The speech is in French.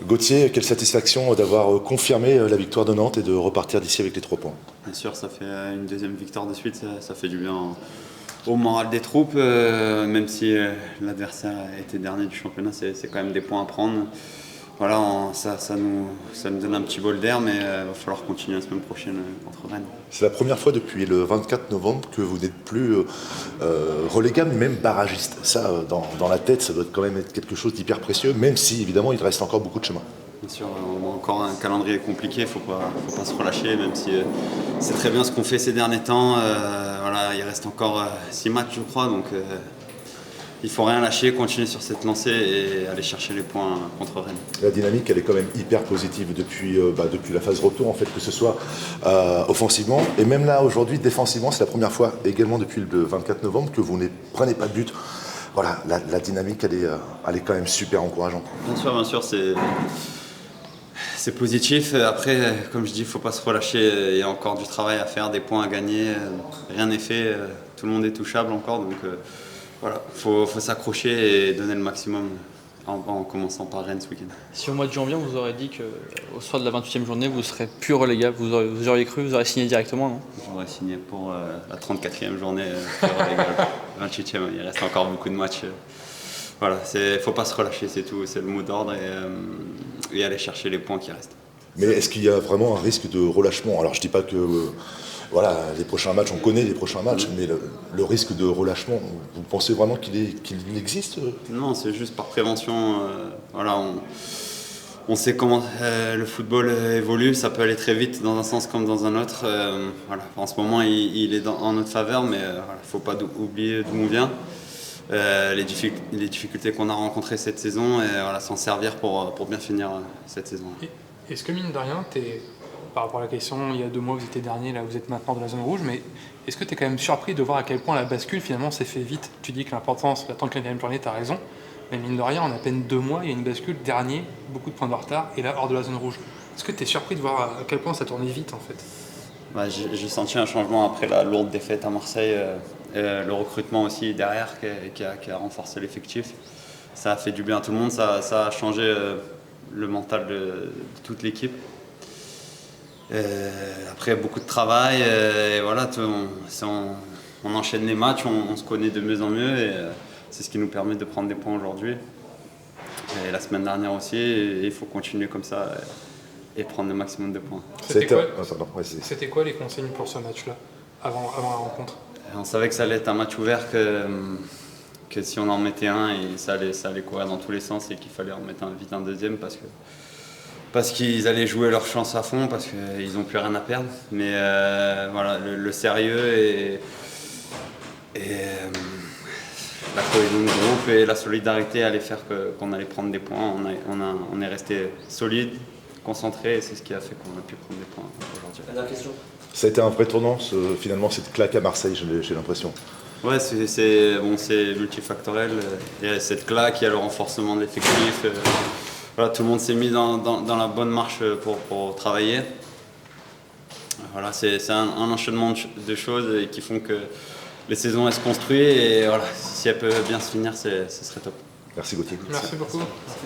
Gauthier, quelle satisfaction d'avoir confirmé la victoire de Nantes et de repartir d'ici avec les 3 points. Bien sûr, ça fait une deuxième victoire de suite, ça fait du bien au moral des troupes, même si l'adversaire était dernier du championnat, c'est quand même des points à prendre. Voilà, ça nous donne un petit bol d'air, mais il va falloir continuer la semaine prochaine contre Rennes. C'est la première fois depuis le 24 novembre que vous n'êtes plus relégable, même barragiste. Ça, dans la tête, ça doit quand même être quelque chose d'hyper précieux, même si évidemment il reste encore beaucoup de chemin. Bien sûr, on a encore un calendrier compliqué, faut pas se relâcher, même si c'est très bien ce qu'on fait ces derniers temps. Voilà, il reste encore 6 matchs, je crois, donc il faut rien lâcher, continuer sur cette lancée et aller chercher les points contre Rennes. La dynamique, elle est quand même hyper positive depuis la phase retour, en fait, que ce soit offensivement et même là aujourd'hui défensivement. C'est la première fois également depuis le 24 novembre que vous ne prenez pas de but. Voilà, la dynamique, elle est quand même super encourageante. Bien sûr, c'est positif. Après, comme je dis, il ne faut pas se relâcher. Il y a encore du travail à faire, des points à gagner. Rien n'est fait. Tout le monde est touchable encore. Donc voilà, il faut s'accrocher et donner le maximum en commençant par Rennes ce week-end. Si au mois de janvier, on vous aurait dit qu'au soir de la 28e journée, vous serez plus relégable, vous auriez cru, vous auriez signé directement, non? J'aurais signé pour la 34e journée, relégable. 28e, il reste encore beaucoup de matchs. Voilà, il ne faut pas se relâcher, c'est tout, c'est le mot d'ordre et aller chercher les points qui restent. Mais est-ce qu'il y a vraiment un risque de relâchement? Alors je ne dis pas que voilà, les prochains matchs, on connaît les prochains matchs, mais le risque de relâchement, vous pensez vraiment qu'il existe? Non, c'est juste par prévention. Voilà, on sait comment le football évolue, ça peut aller très vite dans un sens comme dans un autre. Voilà, en ce moment, il est en notre faveur, mais il ne faut pas oublier d'où on vient. Les difficultés qu'on a rencontrées cette saison et voilà, s'en servir pour bien finir cette saison. Est-ce que mine de rien, par rapport à la question, il y a 2 mois vous étiez dernier, là vous êtes maintenant de la zone rouge, mais est-ce que tu es quand même surpris de voir à quel point la bascule finalement s'est fait vite? Tu dis que l'important c'est d'attendre la 4e journée, tu as raison, mais mine de rien, en à peine 2 mois, il y a une bascule, dernier, beaucoup de points de retard, et là hors de la zone rouge. Est-ce que tu es surpris de voir à quel point ça tournait vite en fait? J'ai senti un changement après la lourde défaite à Marseille. Le recrutement aussi derrière qui a renforcé l'effectif. Ça a fait du bien à tout le monde, ça a changé le mental de toute l'équipe. Après beaucoup de travail, et voilà, on enchaîne les matchs, on se connaît de mieux en mieux et c'est ce qui nous permet de prendre des points aujourd'hui. Et la semaine dernière aussi, et il faut continuer comme ça et prendre le maximum de points. C'était quoi les consignes pour ce match-là, avant la rencontre? On savait que ça allait être un match ouvert, que si on en mettait un, et ça allait courir dans tous les sens et qu'il fallait en mettre vite un deuxième parce qu'ils allaient jouer leur chance à fond, parce qu'ils n'ont plus rien à perdre. Mais voilà, le sérieux et la cohésion de groupe et la solidarité allaient faire qu'on allait prendre des points. On est resté solide, concentré, et c'est ce qui a fait qu'on a pu prendre des points aujourd'hui. La question. Ça a été un vrai tournant, finalement, cette claque à Marseille, j'ai l'impression. Ouais, c'est multifactoriel. Il y a cette claque, il y a le renforcement de l'effectif. Voilà, tout le monde s'est mis dans la bonne marche pour travailler. Voilà, c'est un enchaînement de choses qui font que les saisons elles se construisent et voilà, si elles peuvent bien se finir, ce serait top. Merci Gauthier. Merci beaucoup.